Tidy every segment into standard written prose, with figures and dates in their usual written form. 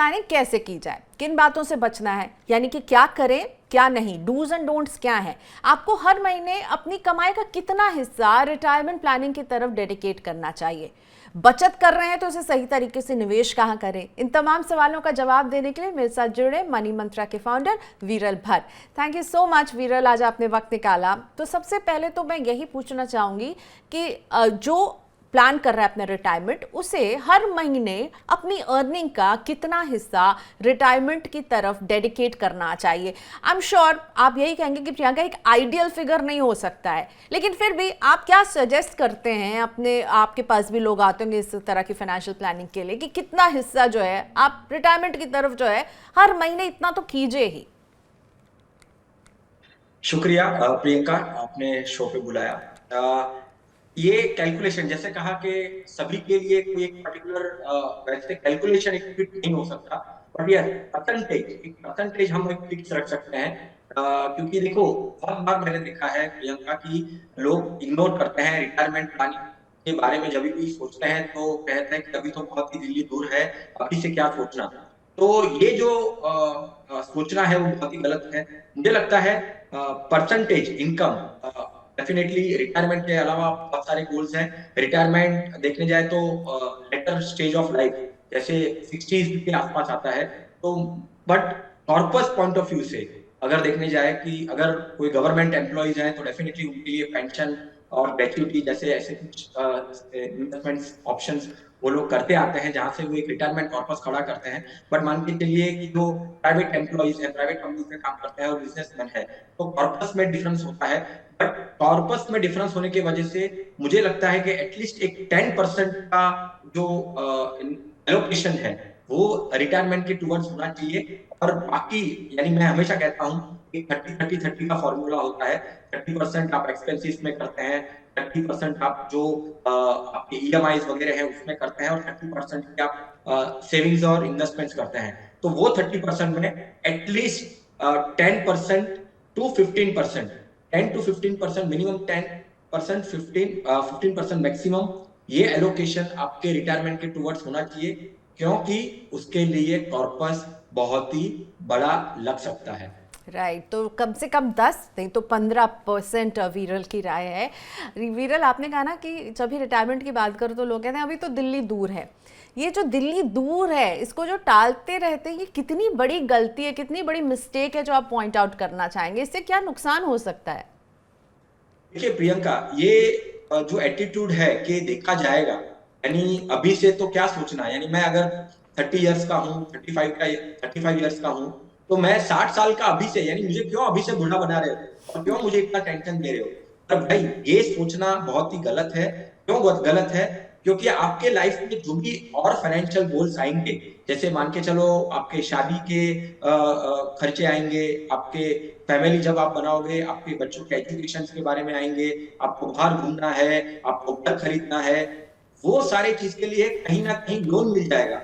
Planning कैसे की जाए, किन बातों से बचना है, यानी कि क्या करें क्या नहीं, डूज एंड डोंट्स क्या है, आपको हर महीने अपनी कमाई का कितना हिस्सा रिटायरमेंट प्लानिंग की तरफ डेडिकेट करना चाहिए, बचत कर रहे हैं तो उसे सही तरीके से निवेश कहां करें। इन तमाम सवालों का जवाब देने के लिए मेरे साथ जुड़े मनी मंत्रा के फाउंडर वीरल Bhatt. Thank you so much वीरल, आज आपने वक्त निकाला। तो सबसे पहले तो मैं यही पूछना चाहूंगी कि जो प्लान कर रहा है अपना रिटायरमेंट, उसे हर महीने अपनी अर्निंग का कितना हिस्सा रिटायरमेंट की तरफ डेडिकेट करना चाहिए। आई एम श्योर आप यही कहेंगे कि प्रियंका एक आइडियल फिगर नहीं हो सकता है, लेकिन फिर भी आप क्या सजेस्ट करते हैं, अपने आपके पास भी लोग आते होंगे इस तरह की फाइनेंशियल प्लानिंग के लिए, कि कितना हिस्सा जो है आप रिटायरमेंट की तरफ जो है हर महीने इतना तो कीजिए ही। शुक्रिया प्रियंका, आपने शो पे बुलाया। ये कैलकुलेशन जैसे कहा कि सभी के लिए कोई एक पर्टिकुलर वैसे कैलकुलेशन एक फिट नहीं हो सकता, बट यस परसेंटेज हम एक फिक्स रख सकते हैं। क्योंकि देखो, बहुत बार मैंने देखा है प्रियंका की लोग इग्नोर करते हैं रिटायरमेंट प्लानिंग के बारे में। जब भी सोचते हैं तो कहते हैं कि अभी तो बहुत ही दिल्ली दूर है, अभी से क्या सोचना। तो ये जो सोचना है वो बहुत ही गलत है। मुझे लगता है परसेंटेज इनकम, डेफिनेटली रिटायरमेंट के अलावा बहुत सारे गोल्स हैं। रिटायरमेंट देखने जाए तो लेटर स्टेज ऑफ लाइफ, जैसे 60s के आसपास आता है। तो but corpus point of view से अगर देखने जाए कि अगर कोई गवर्नमेंट एम्प्लॉइज हैं तो डेफिनेटली उनके लिए पेंशन और ग्रेच्युटी जैसे ऐसे कुछ इन्वेस्टमेंट ऑप्शंस वो लोग करते आते हैं, जहां से वो एक रिटायरमेंट कॉर्पस खड़ा करते हैं। बट मान के चलिए कि जो प्राइवेट एम्प्लॉइज है, प्राइवेट कंपनी में काम करते हैं और बिजनेसमैन है, तो कॉर्पस में डिफरेंस होता है। बट कॉर्पस में डिफरेंस होने की वजह से मुझे लगता है कि एटलीस्ट एक 10% का जो एलोकेशन है वो रिटायरमेंट के टुवर्ड्स होना चाहिए। और बाकी, यानी मैं हमेशा कहता हूँ कि 30-30-30 का फॉर्मूला होता है। 30% आप एक्सपेंसिस में करते हैं, 30% आप जो आपके ईएमआई वगैरह है उसमें करते हैं, और 30% आप सेविंग्स और इन्वेस्टमेंट्स करते हैं। तो वो 30% में at least 10% to 15%, 10 to 15%, minimum 10%, 15% maximum, ये एलोकेशन आपके रिटायरमेंट के टुवर्ड्स होना चाहिए। क्योंकि उसके लिए कॉर्पस बहुत ही बड़ा लग सकता है। राइट, तो कम से कम 10 नहीं तो 15% वीरल की राय है। वीरल, आपने कहा ना कि जब भी रिटायरमेंट की बात करो तो लोग कहते हैं अभी तो दिल्ली दूर है। ये जो दिल्ली दूर है, इसको जो टालते रहते हैं, ये कितनी बड़ी गलती है, कितनी बड़ी मिस्टेक है जो आप पॉइंट आउट करना चाहेंगे, इससे क्या नुकसान हो सकता है? देखिए प्रियंका, ये जो एटीट्यूड है कि देखा जाएगा, यानी अभी से तो क्या सोचना, यानी मैं अगर 30 इयर्स का हूँ, 35 इयर्स का हूँ, तो मैं 60 साल का अभी से, यानी मुझे क्यों अभी से बूढ़ा बना रहे हो और क्यों मुझे इतना टेंशन दे रहे हो। पर भाई, ये सोचना बहुत ही गलत है। क्यों गलत है? क्योंकि आपके लाइफ में जो भी और फाइनेंशियल गोल्स आएंगे, जैसे मान के चलो आपके शादी के खर्चे आएंगे, आपके फैमिली जब आप बनाओगे, आपके बच्चों के एजुकेशन के बारे में आएंगे, आपको बाहर घूमना है, आपको घर खरीदना है, वो सारे चीज के लिए कहीं ना कहीं लोन मिल जाएगा।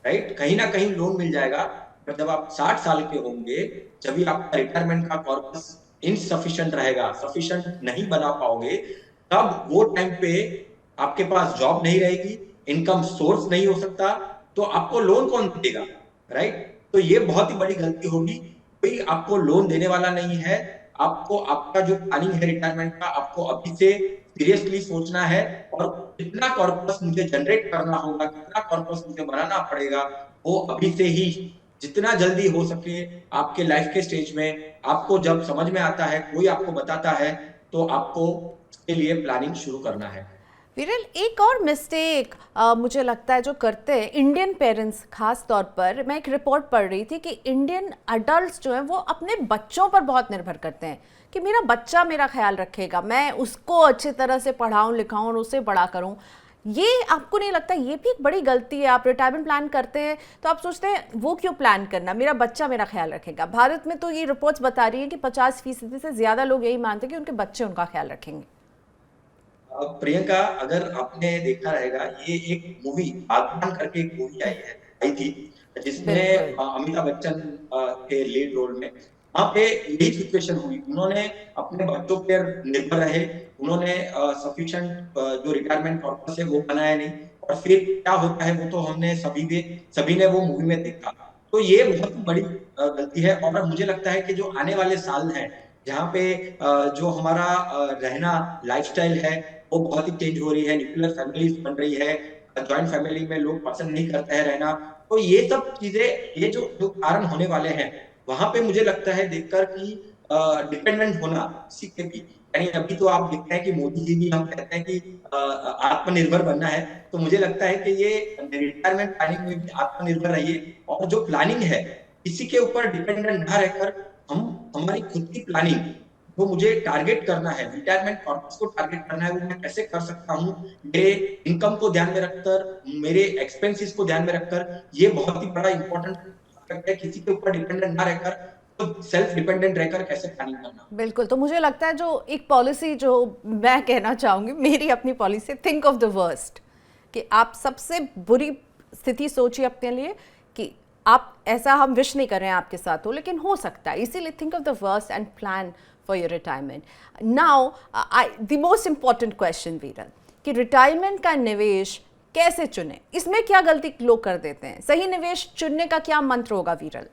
राइट, कहीं ना कहीं लोन मिल जाएगा। पर जब आप 60 साल के होंगे, जब भी आपका रिटायरमेंट का कॉर्पस इनसफिशिएंट रहेगा, सफिशिएंट नहीं बना पाओगे, तब वो टाइम पे आपके पास जॉब नहीं रहेगी, इनकम सोर्स नहीं हो सकता, तो आपको लोन कौन देगा? राइट, तो ये बहुत ही बड़ी गलती होगी। कोई आपको लोन देने वाला नहीं है। आपको आपका जो प्लानिंग है रिटायरमेंट का, आपको अभी से सीरियसली सोचना है। और कितना कॉर्पस मुझे जनरेट करना होगा, कितना कॉर्पस मुझे बनाना पड़ेगा, वो अभी से ही जितना जल्दी हो सके आपके लाइफ के स्टेज में आपको जब समझ में आता है, कोई आपको बताता है, तो आपको उसके लिए प्लानिंग शुरू करना है। विरल, एक और मिस्टेक मुझे लगता है जो करते हैं इंडियन पेरेंट्स, खास तौर पर मैं एक रिपोर्ट पढ़ रही थी कि इंडियन अडल्ट्स जो हैं वो अपने बच्चों पर बहुत निर्भर करते हैं कि मेरा बच्चा मेरा ख्याल रखेगा, मैं उसको अच्छी तरह से पढ़ाऊँ लिखाऊँ और उसे बड़ा करूँ। ये आपको नहीं लगता ये भी एक बड़ी गलती है? आप रिटायरमेंट प्लान करते हैं तो आप सोचते हैं वो क्यों प्लान करना, मेरा बच्चा मेरा ख्याल रखेगा। भारत में तो ये रिपोर्ट्स बता रही है कि 50% से ज़्यादा लोग यही मानते हैं कि उनके बच्चे उनका ख्याल रखेंगे। प्रियंका, अगर आपने देखा रहेगा, ये एक मूवी बागबान करके एक मूवी आई थी, जिसमें बिल्कुल। अमिताभ बच्चन के लीड रोल में। वहां पे यही सिचुएशन हुई, उन्होंने अपने बच्चों पर निर्भर रहे, उन्होंने सफिशिएंट जो रिटायरमेंट कॉर्पस है वो बनाया नहीं, और फिर क्या होता है वो तो हमने सभी ने वो मूवी में देखा। तो ये बहुत बड़ी गलती है। और मुझे लगता है कि जो आने वाले साल हैं, जहाँ पे जो हमारा रहना लाइफस्टाइल है वो बहुत ही चेंज हो रही है, न्यूक्लियर फैमिलीज बन रही है, जॉइंट फैमिली में लोग पसंद नहीं करते हैं रहना। तो ये सब चीजें, ये जो जो कारण होने वाले हैं, वहां पे मुझे लगता है देखकर कि डिपेंडेंट होना किसी के भी, यानी अभी तो आप देखते हैं कि मोदी जी भी हम कहते हैं कि आत्मनिर्भर बनना है। तो मुझे लगता है कि ये रिटायरमेंट प्लानिंग में भी आत्मनिर्भर रहिए, और जो प्लानिंग है किसी के ऊपर डिपेंडेंट ना रहकर हम हमारी खुद की प्लानिंग, जो मुझे टारगेट करना है, रिटायरमेंट कॉर्पस को टारगेट करना है, वो मैं कैसे कर सकता हूँ मेरे इनकम को ध्यान में रखकर, मेरे एक्सपेंसेस को ध्यान में रखकर। ये बहुत ही बड़ा इंपॉर्टेंट एस्पेक्ट है, किसी के ऊपर डिपेंडेंट ना रहकर, तो सेल्फ डिपेंडेंट रहकर कैसे प्लानिंग करना। बिल्कुल, तो मुझे लगता है जो एक पॉलिसी जो मैं कहना चाहूँगी, मेरी अपनी policy, think of the worst, कि आप सबसे बुरी स्थिति सोचिए अपने लिए, कि आप ऐसा, हम विश नहीं कर रहे हैं आपके साथ हो, लेकिन हो सकता है, इसीलिए think of the worst and plan for your retirement. Now the most important question वीरल, कि रिटायरमेंट का निवेश कैसे चुने, इसमें क्या गलती लोग कर देते हैं, सही निवेश चुनने का क्या मंत्र होगा वीरल?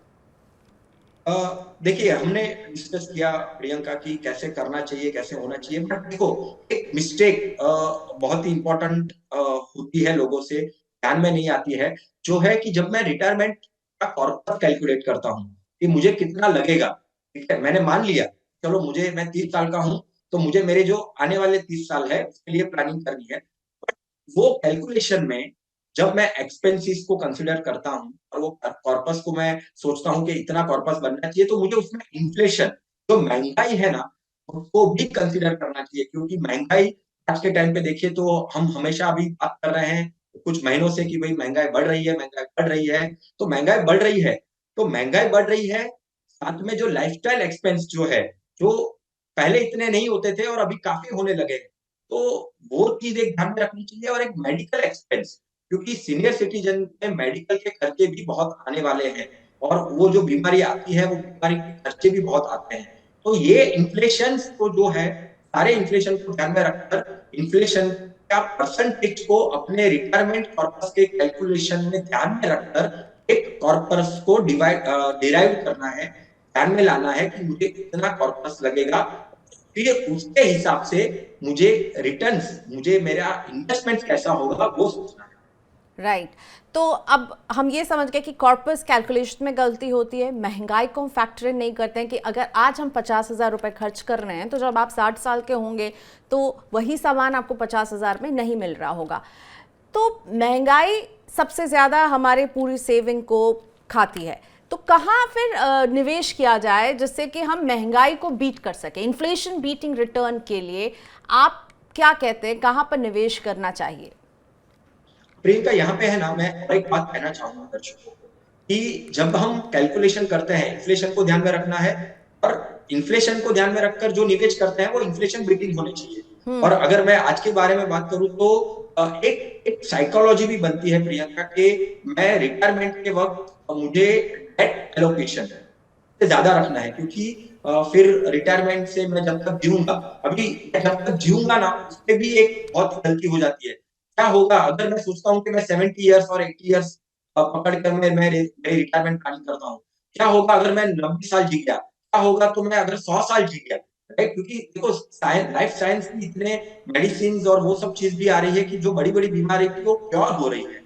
देखिए, हमने डिस्कस किया प्रियंका की कैसे करना चाहिए, कैसे होना चाहिए, बट देखो, एक मिस्टेक बहुत ही इंपॉर्टेंट होती है, लोगों से ध्यान में नहीं आती है, जो है कि जब मैं रिटायरमेंट का कॉर्पस कैलकुलेट करता हूँ कि मुझे कितना लगेगा, ठीक है, मैंने मान लिया, चलो मैं 30 साल का हूँ, तो मुझे मेरे जो आने वाले 30 साल है उसके लिए प्लानिंग करनी है। वो कैलकुलेशन में जब मैं एक्सपेंसेस को कंसिडर करता हूँ और वो कॉर्पस को मैं सोचता हूँ कि इतना कॉर्पस बनना चाहिए, तो मुझे उसमें इन्फ्लेशन, जो महंगाई है ना, उसको भी कंसिडर करना चाहिए, क्योंकि महंगाई आज के टाइम पे देखिए तो हम हमेशा अभी बात कर रहे हैं कुछ महीनों से कि भाई महंगाई बढ़ रही है, महंगाई बढ़ रही है। तो महंगाई बढ़ रही है, तो महंगाई बढ़ रही है, साथ में जो लाइफस्टाइल एक्सपेंस जो है, जो पहले इतने नहीं होते थे और अभी काफी होने लगे, तो वो चीज एक ध्यान में रखनी चाहिए। और एक मेडिकल एक्सपेंस, क्योंकि सीनियर सिटीजन में मेडिकल के खर्चे भी बहुत आने वाले हैं, और वो जो बीमारी आती है वो बीमारी के खर्चे भी बहुत आते हैं। तो ये इन्फ्लेशन को जो है, सारे इन्फ्लेशन को ध्यान में रखकर, इन्फ्लेशन का परसेंटेज को अपने रिटायरमेंट कॉर्पस के कैलकुलेशन में ध्यान में रखकर एक कॉर्पस को डिराइव करना है, ध्यान में लाना है कि मुझे कितना कॉर्पस लगेगा, फिर उसके हिसाब से मुझे रिटर्न्स, मुझे मेरा इन्वेस्टमेंट कैसा होगा वो सोचना है। राइट तो अब हम ये समझ गए कि कॉर्पस कैलकुलेशन में गलती होती है, महंगाई को हम फैक्टर इन नहीं करते हैं, कि अगर आज हम 50,000 रुपये खर्च कर रहे हैं तो जब आप 60 साल के होंगे तो वही सामान आपको 50,000 में नहीं मिल रहा होगा। तो महंगाई सबसे ज़्यादा हमारे पूरी सेविंग को खाती है, तो कहाँ फिर निवेश किया जाए जिससे कि हम महंगाई को बीट कर सकें, इन्फ्लेशन बीटिंग रिटर्न के लिए आप क्या कहते हैं, कहाँ पर निवेश करना चाहिए? प्रियंका, यहाँ पे है ना, मैं और एक बात कहना चाहूंगा दर्शकों को, कि जब हम कैलकुलेशन करते हैं, इन्फ्लेशन को ध्यान में रखना है, और इन्फ्लेशन को ध्यान में रखकर जो निवेश करते हैं वो इन्फ्लेशन बीटिंग होनी चाहिए। और अगर मैं आज के बारे में बात करूं तो एक साइकोलॉजी भी बनती है प्रियंका, के मैं रिटायरमेंट के वक्त मुझे डेट एलोकेशन से ज्यादा रखना है, क्योंकि फिर रिटायरमेंट से मैं जब तक जीऊंगा, अभी मैं जब तक जीऊंगा ना, उसमें भी एक बहुत गलती हो जाती है। क्या होगा अगर मैं सोचता हूँ कि मैं 70 ईयर्स और 80 ईयर्स पकड़ कर मैं रिटायरमेंट प्लानिंग करता हूँ, क्या होगा अगर मैं 90 साल जी गया, क्या होगा तो मैं अगर 100 साल जी गया, राइट? क्योंकि देखो, साइंस, लाइफ साइंस की इतने मेडिसिन और वो सब चीज भी आ रही है कि जो बड़ी बड़ी बीमारी की वो क्योर हो रही है।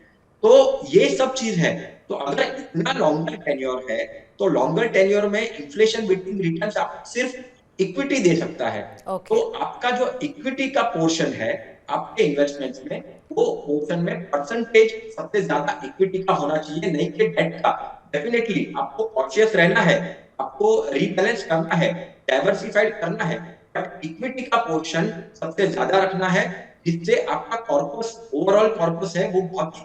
तो ये सब चीज है। तो अगर इतना लॉन्गर टेन्योर है, तो लॉन्गर टेन्योर में इन्फ्लेशन बिटवीन रिटर्न्स आपको सिर्फ इक्विटी दे सकता है। ओके। तो आपका जो इक्विटी का पोर्शन है आपके इन्वेस्टमेंट्स में, वो पोर्शन में परसेंटेज सबसे ज्यादा इक्विटी का होना चाहिए, नहीं कि डेट का। डेफिनेटली आपको कॉन्शियस रहना है, आपको रीबैलेंस करना है, डाइवर्सिफाइड करना है, बट इक्विटी का पोर्शन सबसे ज्यादा रखना है, जिससे आपका कॉर्पस, ओवरऑल कॉर्पस है वो बहुत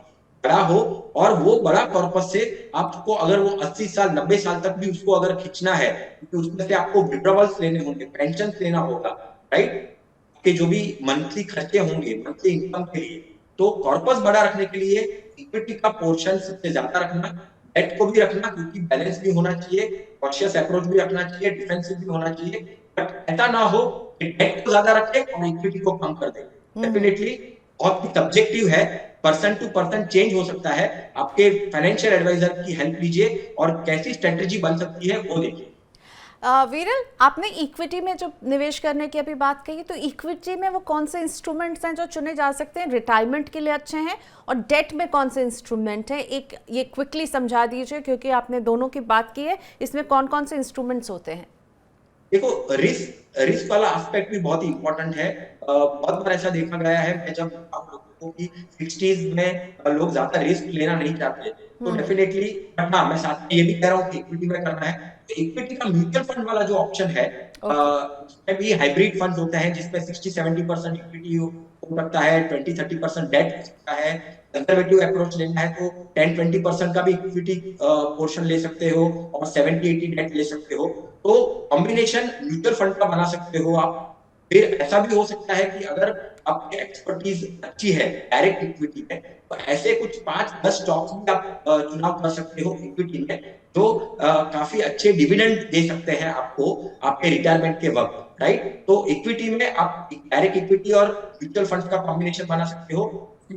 बड़ा हो। और वो बड़ा कॉर्पस से आपको, अगर वो 80 साल 90 साल तक भी उसको अगर खींचना है, क्योंकि उसमें से आपको विड्रॉवल्स लेने होंगे, पेंशन लेना होगा, राइट, के जो भी मंथली खर्चे होंगे मंथली इनकम के लिए, तो कॉर्पस बड़ा रखने के लिए इक्विटी का पोर्शन सबसे ज्यादा रखना, डेट को भी रखना, क्योंकि बैलेंस भी होना चाहिए, कॉशियस अप्रोच भी रखना चाहिए, डिफेंसिव भी होना चाहिए, बट ऐसा ना हो कि डेट को ज्यादा रखे और इक्विटी को कम कर दे। डेफिनेटली बहुत ही सब्जेक्टिव है, पर्सन टू पर्सन चेंज हो सकता है। आपके फाइनेंशियल एडवाइजर की हेल्प लीजिए और कैसी स्ट्रेटेजी बन सकती है वो देखिए। वीरल, आपने इक्विटी में जो निवेश करने की अभी बात कही, तो इक्विटी में वो कौन से इंस्ट्रूमेंट्स हैं जो चुने जा सकते हैं, रिटायरमेंट के लिए अच्छे हैं, और डेट में कौन से इंस्ट्रूमेंट हैं, एक ये क्विकली समझा दीजिए क्योंकि आपने दोनों की बात की है, इसमें कौन कौन से इंस्ट्रूमेंट्स होते हैं? देखो, रिस्क वाला एस्पेक्ट भी बहुत ही इंपॉर्टेंट है। बहुत बार ऐसा देखा गया है, मैं जब आप लोगों को कि 60s में लोग ज्यादा रिस्क लेना नहीं चाहते, तो डेफिनेटली, बट हाँ, मैं साथ में ये भी कह रहा हूँ कि इक्विटी में करना है तो इक्विटी का म्यूचुअल फंड वाला जो ऑप्शन है, उसमें भी हाइब्रिड फंड होते हैं जिसमें 60-70% इक्विटी हो सकता है, 20-30% डेट हो सकता है। कंजर्वेटिव अप्रोच लेना है तो 10-20% का भी इक्विटी पोर्शन ले सकते हो और 70-80 डेट ले सकते हो। तो कॉम्बिनेशन म्यूचुअल फंड का बना सकते हो आप। फिर ऐसा भी हो सकता है कि अगर आपकी एक्सपर्टीज अच्छी है डायरेक्ट इक्विटी में, तो ऐसे कुछ 5-10 स्टॉक्स भी आप चुनाव कर सकते हो इक्विटी में, जो काफी अच्छे डिविडेंड दे सकते हैं आपको आपके रिटायरमेंट के वक्त, राइट। तो इक्विटी में आप डायरेक्ट इक्विटी और म्यूचुअल फंड का कॉम्बिनेशन बना सकते हो,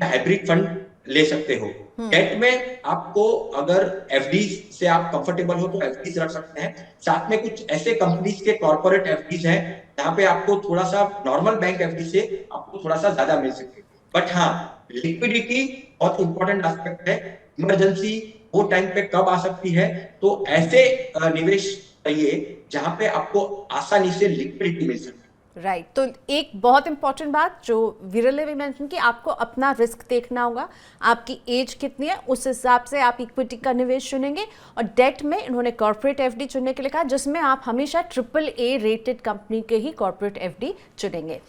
हाइब्रिड फंड ले सकते हो। डेट में आपको अगर एफडी से आप कंफर्टेबल हो तो एफडी रख सकते हैं। साथ में कुछ ऐसे कंपनीज के कॉर्पोरेट एफडी हैं जहां पे आपको थोड़ा सा नॉर्मल बैंक एफडी से आपको थोड़ा सा ज्यादा मिल सके। बट हाँ, लिक्विडिटी बहुत इंपॉर्टेंट एस्पेक्ट है। इमरजेंसी वो टाइम पे कब आ सकती है, तो ऐसे निवेश करिए जहां पे आपको आसानी से लिक्विडिटी मिल सके। राइट, तो एक बहुत इंपॉर्टेंट बात जो विरल ने भी मेंशन की, आपको अपना रिस्क देखना होगा, आपकी एज कितनी है, उस हिसाब से आप इक्विटी का निवेश चुनेंगे। और डेट में इन्होंने कॉर्पोरेट एफडी चुनने के लिए कहा, जिसमें आप हमेशा AAA रेटेड कंपनी के ही कॉर्पोरेट एफडी चुनेंगे।